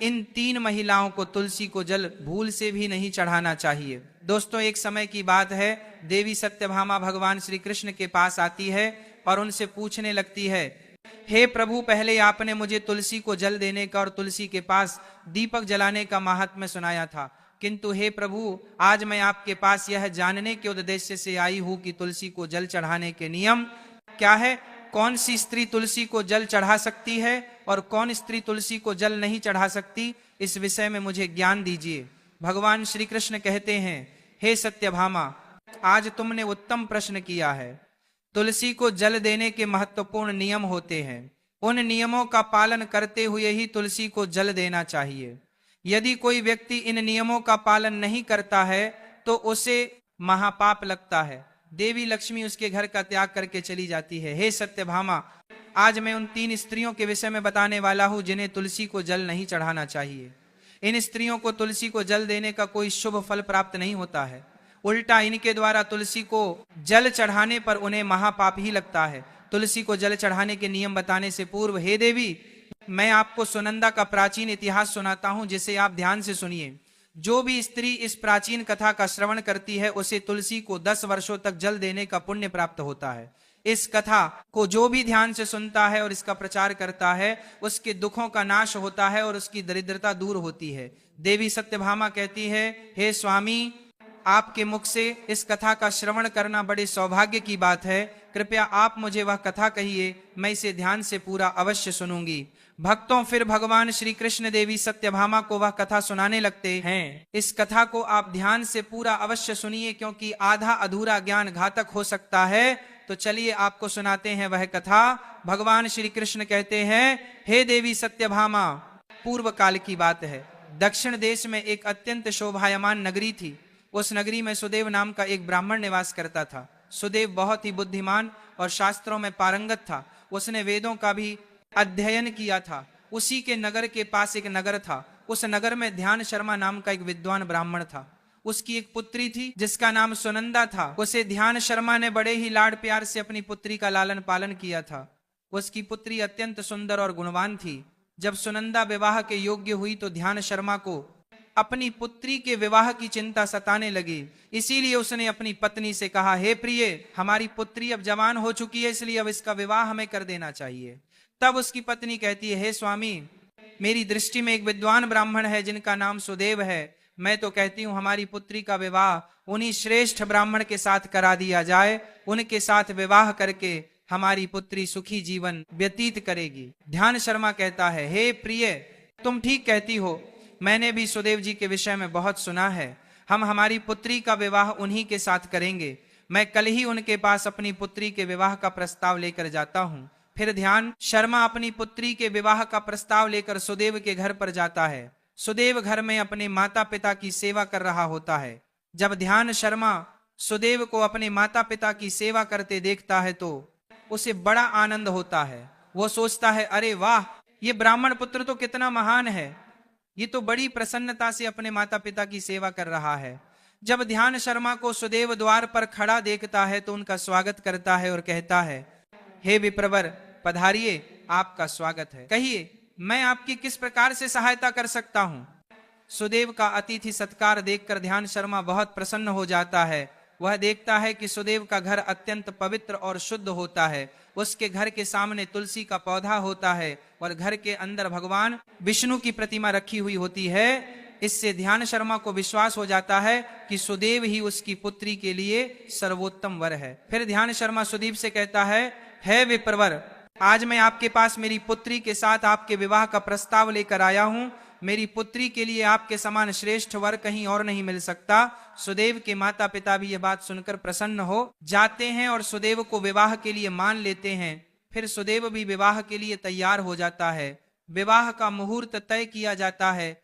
इन 3 महिलाओं को तुलसी को जल भूल से भी नहीं चढ़ाना चाहिए। दोस्तों, एक समय की बात है, देवी सत्यभामा भगवान श्री कृष्ण के पास आती है और उनसे पूछने लगती है, हे प्रभु, पहले आपने मुझे तुलसी को जल देने का और तुलसी के पास दीपक जलाने का महात्म्य सुनाया था, किंतु हे प्रभु, आज मैं आपके पास यह जानने के उद्देश्य से आई हूं कि तुलसी को जल चढ़ाने के नियम क्या है, कौन सी स्त्री तुलसी को जल चढ़ा सकती है और कौन स्त्री तुलसी को जल नहीं चढ़ा सकती, इस विषय में मुझे ज्ञान दीजिए। भगवान श्री कृष्ण कहते हैं, हे सत्यभामा, आज तुमने उत्तम प्रश्न किया है। तुलसी को जल देने के महत्वपूर्ण नियम होते हैं, उन नियमों का पालन करते हुए ही तुलसी को जल देना चाहिए। यदि कोई व्यक्ति इन नियमों का पालन नहीं करता है तो उसे महापाप लगता है, देवी लक्ष्मी उसके घर का त्याग करके चली जाती है। हे सत्यभामा, आज मैं उन 3 स्त्रियों के विषय में बताने वाला हूं जिन्हें तुलसी को जल नहीं चढ़ाना चाहिए। इन स्त्रियों को तुलसी को जल देने का कोई शुभ फल प्राप्त नहीं होता है, उल्टा इनके द्वारा तुलसी को जल चढ़ाने पर उन्हें महापाप ही लगता है। तुलसी को जल चढ़ाने के नियम बताने से पूर्व, हे देवी, मैं आपको सुनंदा का प्राचीन इतिहास सुनाता हूं, जिसे आप ध्यान से सुनिए। जो भी स्त्री इस प्राचीन कथा का श्रवण करती है उसे तुलसी को 10 वर्षों तक जल देने का पुण्य प्राप्त होता है। इस कथा को जो भी ध्यान से सुनता है और इसका प्रचार करता है, उसके दुखों का नाश होता है और उसकी दरिद्रता दूर होती है। देवी सत्यभामा कहती है, हे स्वामी, आपके मुख से इस कथा का श्रवण करना बड़े सौभाग्य की बात है, कृपया आप मुझे वह कथा कहिए, मैं इसे ध्यान से पूरा अवश्य सुनूंगी। भक्तों, फिर भगवान श्री कृष्ण देवी सत्यभामा को वह कथा सुनाने लगते हैं। इस कथा को आप ध्यान से पूरा अवश्य सुनिए, क्योंकि आधा अधूरा ज्ञान घातक हो सकता है। तो चलिए आपको सुनाते हैं वह कथा। भगवान श्री कृष्ण कहते हैं, हे देवी सत्यभामा, पूर्व काल की बात है। दक्षिण देश में एक अत्यंत शोभायमान नगरी थी। उस नगरी में सुदेव नाम का एक ब्राह्मण निवास करता था। सुदेव बहुत ही बुद्धिमान और शास्त्रों में पारंगत था। उसने वेदों का भी अध्ययन किया था। उसी के नगर के पास एक नगर था। उस नगर में ध्यान शर्मा नाम का एक विद्वान ब्राह्मण था। उसकी एक पुत्री थी जिसका नाम सुनंदा था। उसे ध्यान शर्मा ने बड़े ही लाड प्यार से अपनी पुत्री का लालन पालन किया था। उसकी पुत्री अत्यंत सुंदर और गुणवान थी। जब सुनंदा विवाह के योग्य हुई तो ध्यान शर्मा को अपनी पुत्री के विवाह की चिंता सताने लगी। इसीलिए उसने अपनी पत्नी से कहा, हे प्रिय, हमारी पुत्री अब जवान हो चुकी है, इसलिए अब इसका विवाह हमें कर देना चाहिए। तब उसकी पत्नी कहती है, हे स्वामी, मेरी दृष्टि में एक विद्वान ब्राह्मण है जिनका नाम सुदेव है। मैं तो कहती हूँ हमारी पुत्री का विवाह उन्हीं श्रेष्ठ ब्राह्मण के साथ करा दिया जाए। उनके साथ विवाह करके हमारी पुत्री सुखी जीवन व्यतीत करेगी। ध्यान शर्मा कहता है, हे प्रिय, तुम ठीक कहती हो, मैंने भी सुदेव जी के विषय में बहुत सुना है। हम हमारी पुत्री का विवाह उन्हीं के साथ करेंगे। मैं कल ही उनके पास अपनी पुत्री के विवाह का प्रस्ताव लेकर जाता हूँ। फिर ध्यान शर्मा अपनी पुत्री के विवाह का प्रस्ताव लेकर सुदेव के घर पर जाता है। सुदेव घर में अपने माता पिता की सेवा कर रहा होता है। जब ध्यान शर्मा सुदेव को अपने माता पिता की सेवा करते देखता है तो उसे बड़ा आनंद होता है। वो सोचता है, अरे वाह, ये ब्राह्मण पुत्र तो कितना महान है, ये तो बड़ी प्रसन्नता से अपने माता पिता की सेवा कर रहा है। जब ध्यान शर्मा को सुदेव द्वार पर खड़ा देखता है तो उनका स्वागत करता है और कहता है, हे विप्रवर, पधारिए, आपका स्वागत है। कहिए, मैं आपकी किस प्रकार से सहायता कर सकता हूं? सुदेव का अतिथि सत्कार देखकर ध्यान शर्मा बहुत प्रसन्न हो जाता है। वह देखता है कि सुदेव का घर अत्यंत पवित्र और शुद्ध होता है। उसके घर के सामने तुलसी का पौधा होता है और घर के अंदर भगवान विष्णु की प्रतिमा रखी हुई होती है। इससे ध्यान शर्मा को विश्वास हो जाता है कि सुदेव ही उसकी पुत्री के लिए सर्वोत्तम वर है। फिर ध्यान शर्मा सुदेव से कहता है, हे विप्रवर, आज मैं आपके पास मेरी पुत्री के साथ आपके विवाह का प्रस्ताव लेकर आया हूं। मेरी पुत्री के लिए आपके समान श्रेष्ठ वर कहीं और नहीं मिल सकता। सुदेव के माता पिता भी यह बात सुनकर प्रसन्न हो जाते हैं और सुदेव को विवाह के लिए मान लेते हैं। फिर सुदेव भी विवाह के लिए तैयार हो जाता है। विवाह का मुहूर्त तय किया जाता है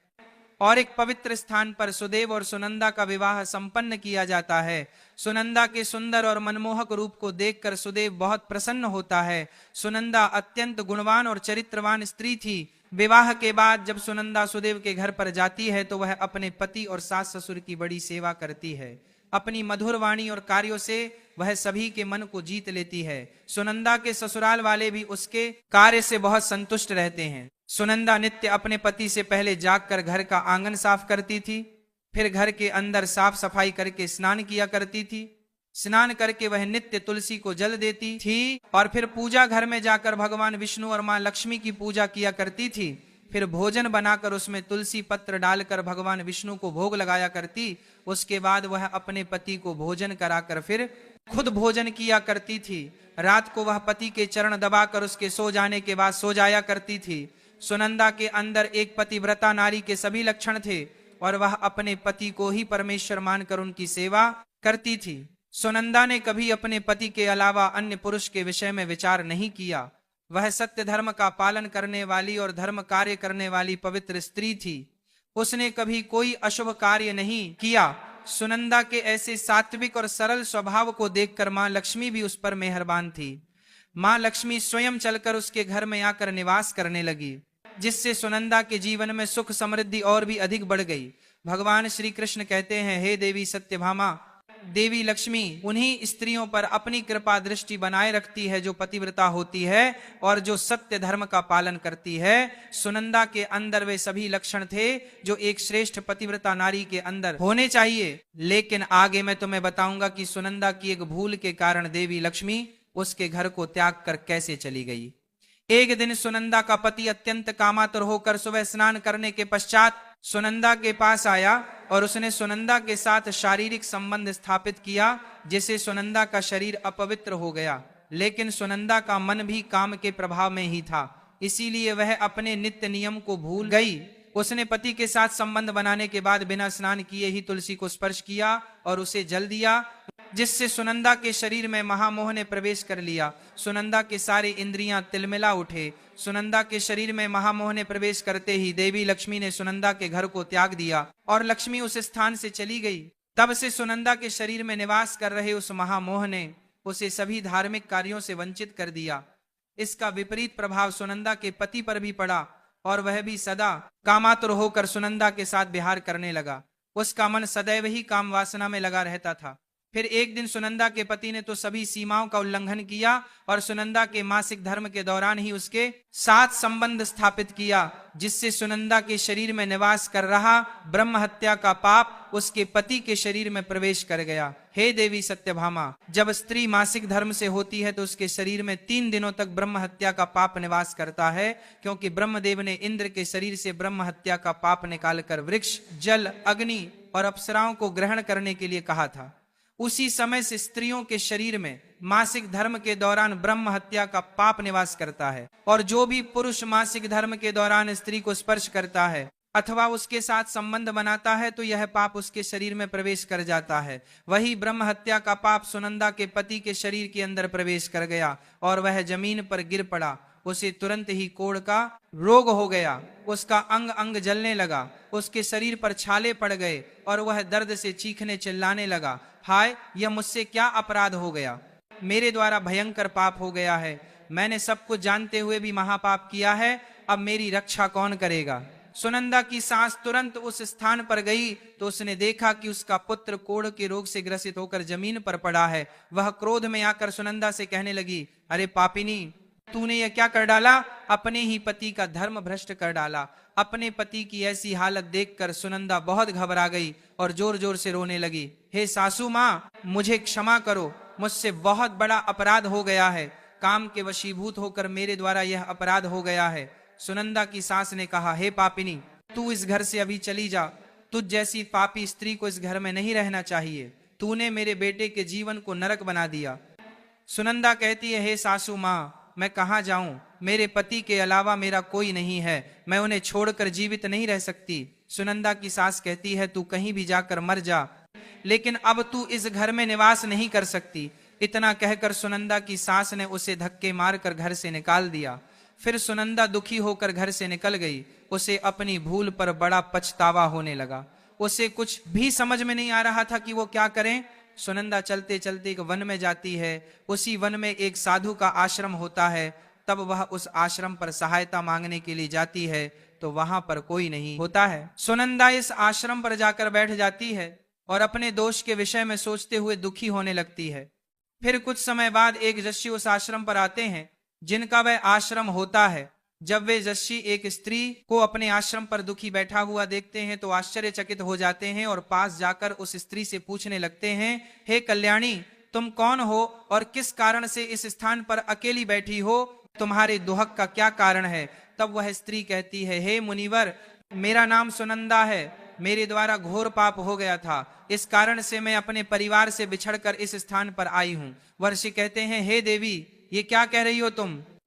और एक पवित्र स्थान पर सुदेव और सुनंदा का विवाह संपन्न किया जाता है। सुनंदा के सुंदर और मनमोहक रूप को देखकर सुदेव बहुत प्रसन्न होता है। सुनंदा अत्यंत गुणवान और चरित्रवान स्त्री थी। विवाह के बाद जब सुनंदा सुदेव के घर पर जाती है तो वह अपने पति और सास ससुर की बड़ी सेवा करती है। अपनी मधुर वाणी और कार्यों से वह सभी के मन को जीत लेती है। सुनंदा के ससुराल वाले भी उसके कार्य से बहुत संतुष्ट रहते हैं। सुनंदा नित्य अपने पति से पहले जागकर घर का आंगन साफ करती थी, फिर घर के अंदर साफ सफाई करके स्नान किया करती थी। स्नान करके वह नित्य तुलसी को जल देती थी और फिर पूजा घर में जाकर भगवान विष्णु और मां लक्ष्मी की पूजा किया करती थी। फिर भोजन बनाकर उसमें तुलसी पत्र डालकर भगवान विष्णु को भोग लगाया करती। उसके बाद वह अपने पति को भोजन कराकर फिर खुद भोजन किया करती थी। रात को वह पति के चरण दबाकर उसके सो जाने के बाद सो जाया करती थी। सुनंदा के अंदर एक पतिव्रता नारी के सभी लक्षण थे और वह अपने पति को ही परमेश्वर मानकर उनकी सेवा करती थी। सुनंदा ने कभी अपने पति के अलावा अन्य पुरुष के विषय में विचार नहीं किया। वह सत्य धर्म का पालन करने वाली और धर्म कार्य करने वाली पवित्र स्त्री थी। उसने कभी कोई अशुभ कार्य नहीं किया। सुनंदा के ऐसे सात्विक और सरल स्वभाव को देखकर मां लक्ष्मी भी उस पर मेहरबान थी। मां लक्ष्मी स्वयं चलकर उसके घर में आकर निवास करने लगी, जिससे सुनंदा के जीवन में सुख समृद्धि और भी अधिक बढ़ गई। भगवान श्री कृष्ण कहते हैं, हे देवी सत्यभामा, देवी लक्ष्मी उन्हीं स्त्रियों पर अपनी कृपा दृष्टि बनाए रखती है जो पतिव्रता होती है और जो सत्य धर्म का पालन करती है। सुनंदा के अंदर वे सभी लक्षण थे जो एक श्रेष्ठ पतिव्रता नारी के अंदर होने चाहिए। लेकिन आगे मैं तुम्हें बताऊंगा कि सुनंदा की एक भूल के कारण देवी लक्ष्मी उसके घर को त्याग कर कैसे चली गई। एक दिन सुनंदा का पति अत्यंत कामातुर होकर सुबह स्नान करने के पश्चात सुनंदा के पास आया और उसने सुनंदा के साथ शारीरिक संबंध स्थापित किया, जिससे सुनंदा का शरीर अपवित्र हो गया। लेकिन सुनंदा का मन भी काम के प्रभाव में ही था, इसीलिए वह अपने नित्य नियम को भूल गई। उसने पति के साथ संबंध बनाने के बाद बिना स्नान किए ही तुलसी को स्पर्श किया और उसे जल दिया, जिससे सुनंदा के शरीर में महामोह ने प्रवेश कर लिया। सुनंदा के सारे इंद्रियां तिलमिला उठे। सुनंदा के शरीर में महामोह ने प्रवेश करते ही देवी लक्ष्मी ने सुनंदा के घर को त्याग दिया और लक्ष्मी उस स्थान से चली गई। तब से सुनंदा के शरीर में निवास कर रहे उस महामोह ने उसे सभी धार्मिक कार्यों से वंचित कर दिया। इसका विपरीत प्रभाव सुनंदा के पति पर भी पड़ा और वह भी सदा कामातुर होकर सुनंदा के साथ विहार करने लगा। उसका मन सदैव ही काम वासना में लगा रहता था। फिर एक दिन सुनंदा के पति ने तो सभी सीमाओं का उल्लंघन किया और सुनंदा के मासिक धर्म के दौरान ही उसके साथ संबंध स्थापित किया, जिससे सुनंदा के शरीर में निवास कर रहा ब्रह्म हत्या का पाप उसके पति के शरीर में प्रवेश कर गया। हे देवी सत्यभामा, जब स्त्री मासिक धर्म से होती है तो उसके शरीर में 3 दिनों तक ब्रह्म हत्या का पाप निवास करता है, क्योंकि ब्रह्मदेव ने इंद्र के शरीर से ब्रह्म हत्या का पाप निकालकर वृक्ष, जल, अग्नि और अप्सराओं को ग्रहण करने के लिए कहा था। उसी समय से स्त्रियों के शरीर में मासिक धर्म के दौरान ब्रह्म हत्या का पाप निवास करता है और जो भी पुरुष मासिक धर्म के दौरान स्त्री को स्पर्श करता है अथवा उसके साथ संबंध बनाता है तो यह पाप उसके शरीर में प्रवेश कर जाता है। वही ब्रह्म हत्या का पाप सुनंदा के पति के शरीर के अंदर प्रवेश कर गया और वह जमीन पर गिर पड़ा। उसे तुरंत ही कोढ़ का रोग हो गया। उसका अंग अंग जलने लगा, उसके शरीर पर छाले पड़ गए और वह दर्द से चीखने चिल्लाने लगा, हाय, यह मुझसे क्या अपराध हो गया, मेरे द्वारा भयंकर पाप हो गया है। मैंने सब कुछ जानते हुए भी महापाप किया है, अब मेरी रक्षा कौन करेगा। सुनंदा की सांस तुरंत उस स्थान पर गई तो उसने देखा कि उसका पुत्र कोढ़ के रोग से ग्रसित होकर जमीन पर पड़ा है। वह क्रोध में आकर सुनंदा से कहने लगी, अरे पापिनी, तूने यह क्या कर डाला, अपने ही पति का धर्म भ्रष्ट कर डाला। अपने पति की ऐसी हालत देखकर सुनंदा बहुत घबरा गई और जोर जोर से रोने लगी, हे सासू माँ, मुझे क्षमा करो, मुझसे बहुत बड़ा अपराध हो गया है, काम के वशीभूत होकर मेरे द्वारा यह अपराध हो गया है। सुनंदा की सास ने कहा, हे पापिनी, तू इस घर से अभी चली जा, तुझ जैसी पापी स्त्री को इस घर में नहीं रहना चाहिए, तूने मेरे बेटे के जीवन को नरक बना दिया। सुनंदा कहती है, हे सासू माँ, मैं कहाँ जाऊं, मेरे पति के अलावा मेरा कोई नहीं है, मैं उन्हें छोड़कर जीवित नहीं रह सकती। सुनंदा की सास कहती है, तू कहीं भी जाकर मर जा, लेकिन अब तू इस घर में निवास नहीं कर सकती। इतना कहकर सुनंदा की सास ने उसे धक्के मारकर घर से निकाल दिया। फिर सुनंदा दुखी होकर घर से निकल गई। उसे अपनी भूल पर बड़ा पछतावा होने लगा। उसे कुछ भी समझ में नहीं आ रहा था कि वो क्या करें। सुनंदा चलते चलते एक वन में जाती है। उसी वन में एक साधु का आश्रम होता है। तब वह उस आश्रम पर सहायता मांगने के लिए जाती है तो वहां पर कोई नहीं होता है। सुनंदा इस आश्रम पर जाकर बैठ जाती है और अपने दोष के विषय में सोचते हुए दुखी होने लगती है। फिर कुछ समय बाद एक ऋषि उस आश्रम पर आते हैं जिनका वह आश्रम होता है। जब वे यक्षी एक स्त्री को अपने आश्रम पर दुखी बैठा हुआ देखते हैं तो आश्चर्यचकित हो जाते हैं और पास जाकर उस स्त्री से पूछने लगते हैं, हे कल्याणी, तुम कौन हो और किस कारण से इस स्थान पर अकेली बैठी हो? तुम्हारे दुहक का क्या कारण है? तब वह स्त्री कहती है, हे मुनिवर, मेरा नाम सुनंदा है। मेरे द्वारा घोर पाप हो गया था, इस कारण से मैं अपने परिवार से बिछड़कर इस स्थान पर आई हूँ। वर्षि कहते हैं, हे देवी, ये क्या कह रही हो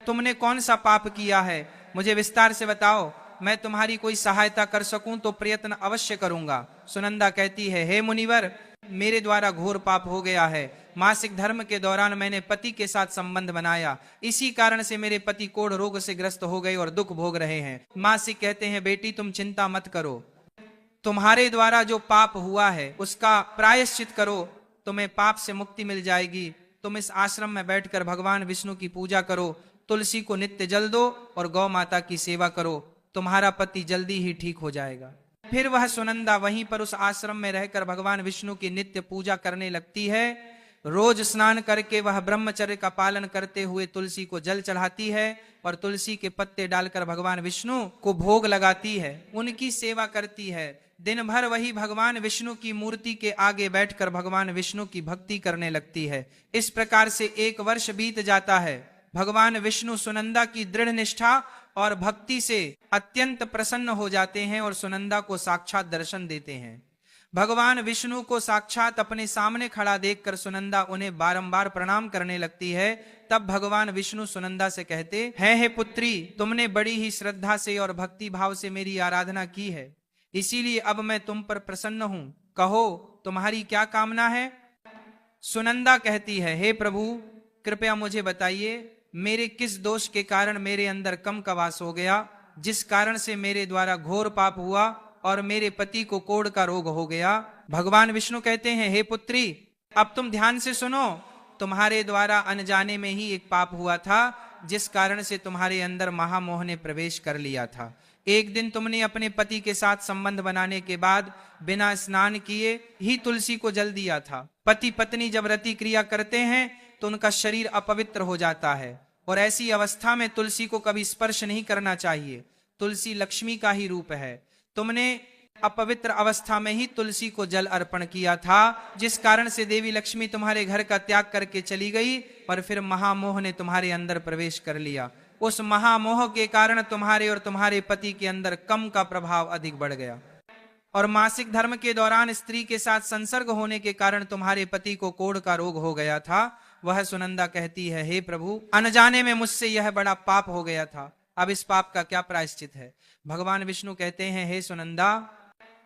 तुमने कौन सा पाप किया है? मुझे विस्तार से बताओ, मैं तुम्हारी कोई सहायता कर सकूं तो प्रयत्न अवश्य करूंगा। सुनंदा कहती है, हे मुनिवर, मेरे द्वारा घोर पाप हो गया है। मासिक धर्म के दौरान मैंने पति के साथ संबंध बनाया, इसी कारण से मेरे पति कोढ़ रोग से ग्रस्त हो गए और दुख भोग रहे हैं। मासिक कहते हैं, बेटी तुम चिंता मत करो, तुम्हारे द्वारा जो पाप हुआ है उसका प्रायश्चित करो, तुम्हें पाप से मुक्ति मिल जाएगी। तुम इस आश्रम में बैठकर भगवान विष्णु की पूजा करो, तुलसी को नित्य जल दो और गौ माता की सेवा करो, तुम्हारा पति जल्दी ही ठीक हो जाएगा। फिर वह सुनंदा वहीं पर उस आश्रम में रहकर भगवान विष्णु की नित्य पूजा करने लगती है। रोज स्नान करके वह ब्रह्मचर्य का पालन करते हुए तुलसी को जल चढ़ाती है और तुलसी के पत्ते डालकर भगवान विष्णु को भोग लगाती है, उनकी सेवा करती है। दिन भर वही भगवान विष्णु की मूर्ति के आगे बैठकर भगवान विष्णु की भक्ति करने लगती है। इस प्रकार से 1 वर्ष बीत जाता है। भगवान विष्णु सुनंदा की दृढ़ निष्ठा और भक्ति से अत्यंत प्रसन्न हो जाते हैं और सुनंदा को साक्षात दर्शन देते हैं। भगवान विष्णु को साक्षात अपने सामने खड़ा देखकर सुनंदा उन्हें बारंबार प्रणाम करने लगती है। तब भगवान विष्णु सुनंदा से कहते हैं, हे पुत्री, तुमने बड़ी ही श्रद्धा से और भक्ति भाव से मेरी आराधना की है, इसीलिए अब मैं तुम पर प्रसन्न हूं। कहो, तुम्हारी क्या कामना है? सुनंदा कहती है, हे प्रभु, कृपया मुझे बताइए, मेरे किस दोष के कारण मेरे अंदर कम का वास हो गया, जिस कारण से मेरे द्वारा घोर पाप हुआ और मेरे पति को कोढ़ का रोग हो गया। भगवान विष्णु कहते हैं, हे पुत्री, अब तुम ध्यान से सुनो, तुम्हारे द्वारा अनजाने में ही एक पाप हुआ था, जिस कारण से तुम्हारे अंदर महामोह ने प्रवेश कर लिया था। एक दिन तुमने अपने पति के साथ संबंध बनाने के बाद बिना स्नान किए ही तुलसी को जल दिया था। पति पत्नी जब रति क्रिया करते हैं तो उनका शरीर अपवित्र हो जाता है और ऐसी अवस्था में तुलसी को कभी स्पर्श नहीं करना चाहिए। तुलसी लक्ष्मी का ही रूप है। तुमने अपवित्र अवस्था में ही तुलसी को जल अर्पण किया था, जिस कारण से देवी लक्ष्मी तुम्हारे घर का त्याग करके चली गई और फिर महामोह ने तुम्हारे अंदर प्रवेश कर लिया। उस महामोह के कारण तुम्हारे और तुम्हारे पति के अंदर कम का प्रभाव अधिक बढ़ गया और मासिक धर्म के दौरान स्त्री के साथ संसर्ग होने के कारण तुम्हारे पति को कोढ़ का रोग हो गया था। वह सुनंदा कहती है, हे प्रभु, अनजाने में मुझसे यह बड़ा पाप हो गया था, अब इस पाप का क्या प्रायश्चित है? भगवान विष्णु कहते हैं, हे सुनंदा,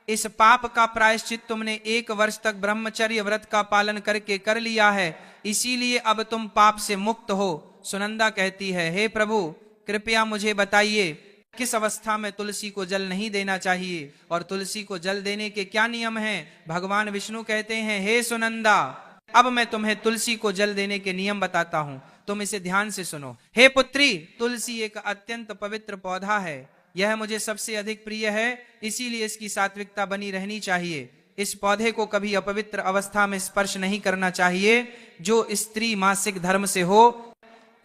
इस पाप का प्रायश्चित तुमने 1 वर्ष तक ब्रह्मचर्य व्रत का पालन करके कर लिया है, इसीलिए अब तुम पाप से मुक्त हो। सुनंदा कहती है, हे प्रभु, कृपया मुझे बताइए, किस अवस्था में तुलसी को जल नहीं देना चाहिए और तुलसी को जल देने के क्या नियम हैं? भगवान विष्णु कहते हैं, हे सुनंदा, अब मैं तुम्हें तुलसी को जल देने के नियम बताता हूं, तुम इसे ध्यान से सुनो। हे पुत्री, तुलसी एक अत्यंत पवित्र पौधा है, यह मुझे सबसे अधिक प्रिय है, इसीलिए इसकी सात्विकता बनी रहनी चाहिए। इस पौधे को कभी अपवित्र अवस्था में स्पर्श नहीं करना चाहिए। जो स्त्री मासिक धर्म से हो,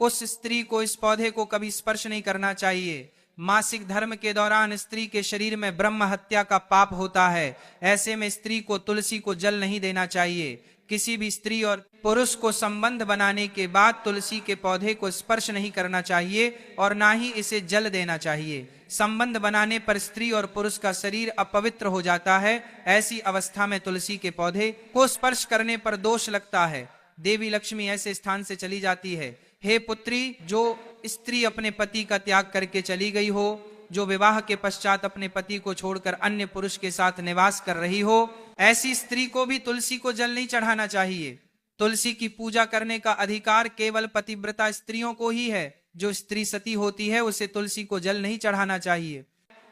उस स्त्री को इस पौधे को कभी स्पर्श नहीं करना चाहिए। मासिक धर्म के दौरान स्त्री के शरीर में ब्रह्म हत्या का पाप होता है, ऐसे में स्त्री को तुलसी को जल नहीं देना चाहिए। किसी भी स्त्री और पुरुष को संबंध बनाने के बाद तुलसी के पौधे को स्पर्श नहीं करना चाहिए और ना ही इसे जल देना चाहिए। संबंध बनाने पर स्त्री और पुरुष का शरीर अपवित्र हो जाता है, ऐसी अवस्था में तुलसी के पौधे को स्पर्श करने पर दोष लगता है। देवी लक्ष्मी ऐसे स्थान से चली जाती है। हे पुत्री, जो स्त्री अपने पति का त्याग करके चली गई हो, जो विवाह के पश्चात अपने पति को छोड़कर अन्य पुरुष के साथ निवास कर रही हो, ऐसी स्त्री को भी तुलसी को जल नहीं चढ़ाना चाहिए। तुलसी की पूजा करने का अधिकार केवल पतिव्रता स्त्रियों को ही है। जो स्त्री सती होती है उसे तुलसी को जल नहीं चढ़ाना चाहिए।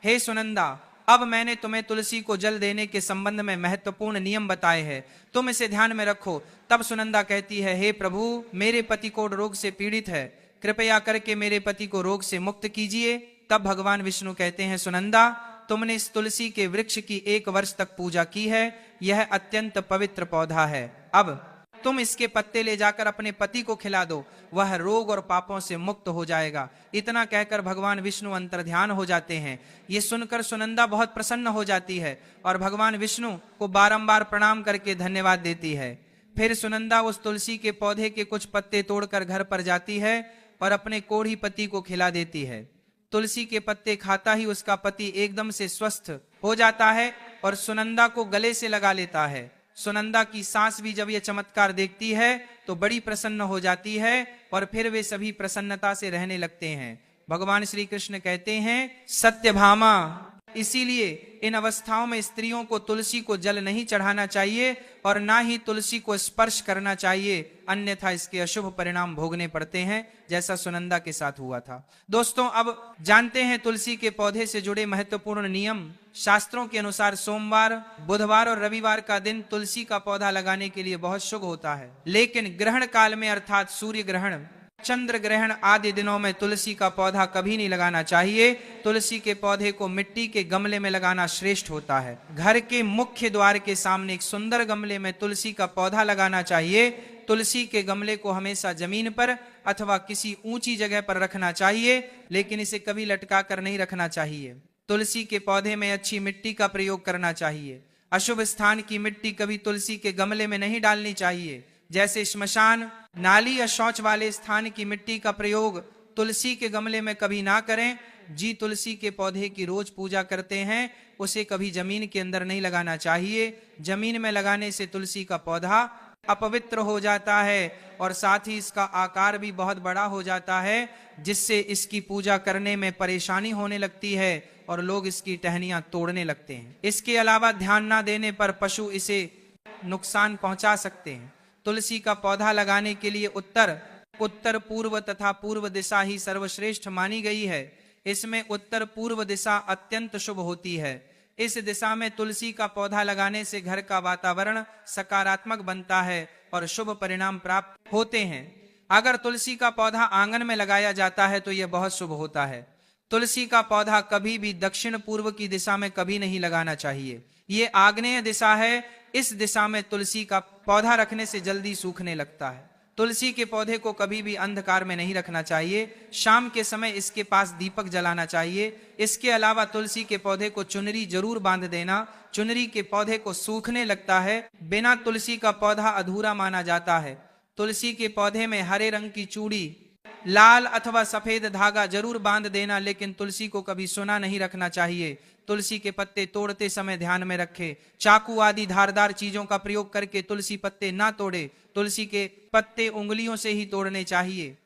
हे सुनंदा, अब मैंने तुम्हें तुलसी को जल देने के संबंध में महत्वपूर्ण नियम बताए हैं, तुम इसे ध्यान में रखो। तब सुनंदा कहती है, हे प्रभु, मेरे पति कोढ़ रोग से पीड़ित है, कृपया करके मेरे पति को रोग से मुक्त कीजिए। तब भगवान विष्णु कहते हैं, सुनंदा, तुमने इस तुलसी के वृक्ष की 1 वर्ष तक पूजा की है, यह अत्यंत पवित्र पौधा है। अब तुम इसके पत्ते ले जाकर अपने पति को खिला दो, वह रोग और पापों से मुक्त हो जाएगा। इतना कहकर भगवान विष्णु अंतर्ध्यान हो जाते हैं। ये सुनकर सुनंदा बहुत प्रसन्न हो जाती है और भगवान विष्णु को बारंबार प्रणाम करके धन्यवाद देती है। फिर सुनंदा उस तुलसी के पौधे के कुछ पत्ते तोड़कर घर पर जाती है और अपने कोढ़ी पति को खिला देती है। तुलसी के पत्ते खाता ही उसका पति एकदम से स्वस्थ हो जाता है और सुनंदा को गले से लगा लेता है। सुनंदा की सास भी जब यह चमत्कार देखती है तो बड़ी प्रसन्न हो जाती है और फिर वे सभी प्रसन्नता से रहने लगते हैं। भगवान श्री कृष्ण कहते हैं, सत्यभामा, इसीलिए इन अवस्थाओं में स्त्रियों को तुलसी को जल नहीं चढ़ाना चाहिए और ना ही तुलसी को स्पर्श करना चाहिए, अन्यथा इसके अशुभ परिणाम भोगने पड़ते हैं, जैसा सुनंदा के साथ हुआ था। दोस्तों, अब जानते हैं तुलसी के पौधे से जुड़े महत्वपूर्ण नियम। शास्त्रों के अनुसार सोमवार, बुधवार और रविवार का दिन तुलसी का पौधा लगाने के लिए बहुत शुभ होता है, लेकिन ग्रहण काल में अर्थात सूर्य ग्रहण, चंद्र ग्रहण आदि दिनों में तुलसी का पौधा कभी नहीं लगाना चाहिए। तुलसी के पौधे को मिट्टी के गमले में लगाना श्रेष्ठ होता है। घर के मुख्य द्वार के सामने एक सुंदर गमले में तुलसी का पौधा लगाना चाहिए। तुलसी के गमले को हमेशा जमीन पर अथवा किसी ऊंची जगह पर रखना चाहिए, लेकिन इसे कभी लटका कर नहीं रखना चाहिए। तुलसी के पौधे में अच्छी मिट्टी का प्रयोग करना चाहिए। अशुभ स्थान की मिट्टी कभी तुलसी के गमले में नहीं डालनी चाहिए, जैसे श्मशान, नाली या शौच वाले स्थान की मिट्टी का प्रयोग तुलसी के गमले में कभी ना करें। जी तुलसी के पौधे की रोज पूजा करते हैं, उसे कभी जमीन के अंदर नहीं लगाना चाहिए। जमीन में लगाने से तुलसी का पौधा अपवित्र हो जाता है और साथ ही इसका आकार भी बहुत बड़ा हो जाता है, जिससे इसकी पूजा करने में परेशानी होने लगती है और लोग इसकी टहनियां तोड़ने लगते हैं। इसके अलावा ध्यान ना देने पर पशु इसे नुकसान पहुंचा सकते हैं। तुलसी का पौधा लगाने के लिए उत्तर पूर्व तथा पूर्व दिशा ही सर्वश्रेष्ठ मानी गई है। इसमें उत्तर पूर्व दिशा अत्यंत शुभ होती है। इस दिशा में तुलसी का पौधा लगाने से घर का वातावरण सकारात्मक बनता है और शुभ परिणाम प्राप्त होते हैं। अगर तुलसी का पौधा आंगन में लगाया जाता है तो यह बहुत शुभ होता है। तुलसी का पौधा कभी भी दक्षिण पूर्व की दिशा में कभी नहीं लगाना चाहिए। ये आग्नेय दिशा है। इस दिशा में तुलसी का पौधा रखने से जल्दी सूखने लगता है। तुलसी के पौधे को कभी भी अंधकार में नहीं रखना चाहिए। शाम के समय इसके पास दीपक जलाना चाहिए। इसके अलावा तुलसी के पौधे को चुनरी जरूर बांध देना। चुनरी के पौधे को सूखने लगता है। बिना तुलसी का पौधा अधूरा माना जाता है। तुलसी के पौधे में हरे रंग की चूड़ी, लाल अथवा सफेद धागा जरूर बांध देना, लेकिन तुलसी को कभी सुना नहीं रखना चाहिए। तुलसी के पत्ते तोड़ते समय ध्यान में रखें, चाकू आदि धारदार चीजों का प्रयोग करके तुलसी पत्ते ना तोड़े। तुलसी के पत्ते उंगलियों से ही तोड़ने चाहिए।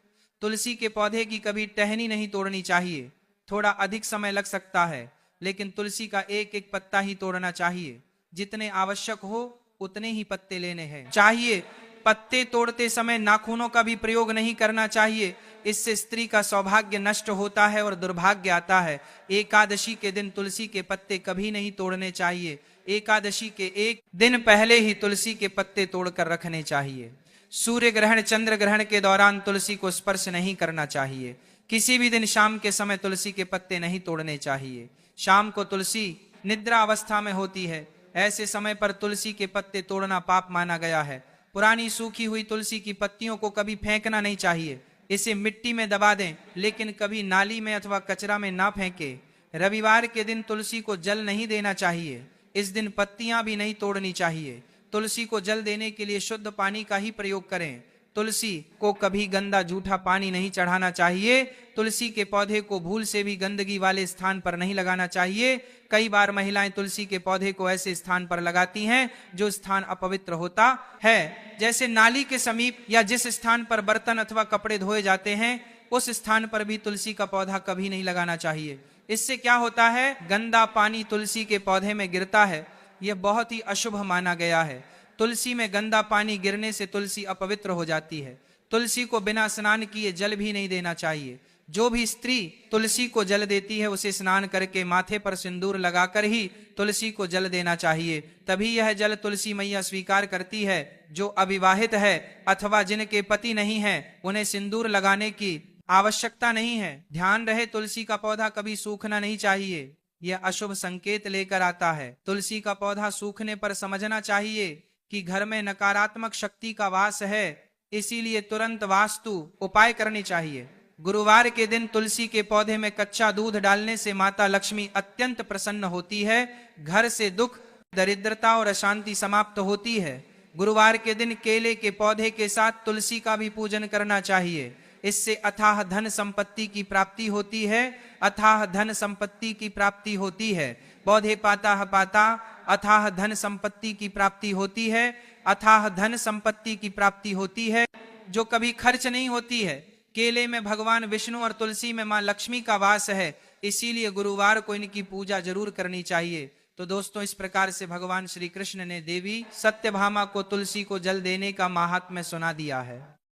तुलसी के पौधे की कभी टहनी नहीं तोड़नी चाहिए। थोड़ा अधिक समय लग सकता है, लेकिन तुलसी का एक एक पत्ता ही तोड़ना चाहिए। जितने आवश्यक हो उतने ही पत्ते लेने हैं चाहिए। पत्ते तोड़ते समय नाखूनों का भी प्रयोग नहीं करना चाहिए। इससे स्त्री का सौभाग्य नष्ट होता है और दुर्भाग्य आता है। एकादशी के दिन तुलसी के पत्ते कभी नहीं तोड़ने चाहिए। एकादशी के एक दिन पहले ही तुलसी के पत्ते तोड़कर रखने चाहिए। सूर्य ग्रहण, चंद्र ग्रहण के दौरान तुलसी को स्पर्श नहीं करना चाहिए। किसी भी दिन शाम के समय तुलसी के पत्ते नहीं तोड़ने चाहिए। शाम को तुलसी निद्रा अवस्था में होती है। ऐसे समय पर तुलसी के पत्ते तोड़ना पाप माना गया है। पुरानी सूखी हुई तुलसी की पत्तियों को कभी फेंकना नहीं चाहिए। इसे मिट्टी में दबा दें, लेकिन कभी नाली में अथवा कचरा में ना फेंकें। रविवार के दिन तुलसी को जल नहीं देना चाहिए। इस दिन पत्तियां भी नहीं तोड़नी चाहिए। तुलसी को जल देने के लिए शुद्ध पानी का ही प्रयोग करें। तुलसी को कभी गंदा जूठा पानी नहीं चढ़ाना चाहिए। तुलसी के पौधे को भूल से भी गंदगी वाले स्थान पर नहीं लगाना चाहिए। कई बार महिलाएं तुलसी के पौधे को ऐसे स्थान पर लगाती हैं जो स्थान अपवित्र होता है, जैसे नाली के समीप या जिस स्थान पर बर्तन अथवा कपड़े धोए जाते हैं, उस स्थान पर भी तुलसी का पौधा कभी नहीं लगाना चाहिए। इससे क्या होता है, गंदा पानी तुलसी के पौधे में गिरता है। यह बहुत ही अशुभ माना गया है। तुलसी में गंदा पानी गिरने से तुलसी अपवित्र हो जाती है। तुलसी को बिना स्नान किए जल भी नहीं देना चाहिए। जो भी स्त्री तुलसी को जल देती है उसे स्नान करके माथे पर सिंदूर लगाकर ही तुलसी को जल देना चाहिए। तभी यह जल तुलसी मैया स्वीकार करती है। जो अविवाहित है अथवा जिनके पति नहीं है, उन्हें सिंदूर लगाने की आवश्यकता नहीं है। ध्यान रहे, तुलसी का पौधा कभी सूखना नहीं चाहिए। यह अशुभ संकेत लेकर आता है। तुलसी का पौधा सूखने पर समझना चाहिए कि घर में नकारात्मक शक्ति का वास है, इसीलिए तुरंत वास्तु उपाय करनी चाहिए। गुरुवार के दिन तुलसी के पौधे में कच्चा दूध डालने से माता लक्ष्मी अत्यंत प्रसन्न होती है, घर से दुख, दरिद्रता और अशांति समाप्त होती है। गुरुवार के दिन केले के पौधे के साथ तुलसी का भी पूजन करना चाहिए, इससे अथाह धन संपत्ति की प्राप्ति होती है, अथाह धन संपत्ति की प्राप्ति होती है। पौधे पाता पाता अथाह धन संपत्ति की प्राप्ति होती है, अथाह धन संपत्ति की प्राप्ति होती है जो कभी खर्च नहीं होती है। केले में भगवान विष्णु और तुलसी में मां लक्ष्मी का वास है, इसीलिए गुरुवार को इनकी पूजा जरूर करनी चाहिए। तो दोस्तों, इस प्रकार से भगवान श्री कृष्ण ने देवी सत्यभामा को तुलसी को जल देने का महात्म्य सुना दिया है।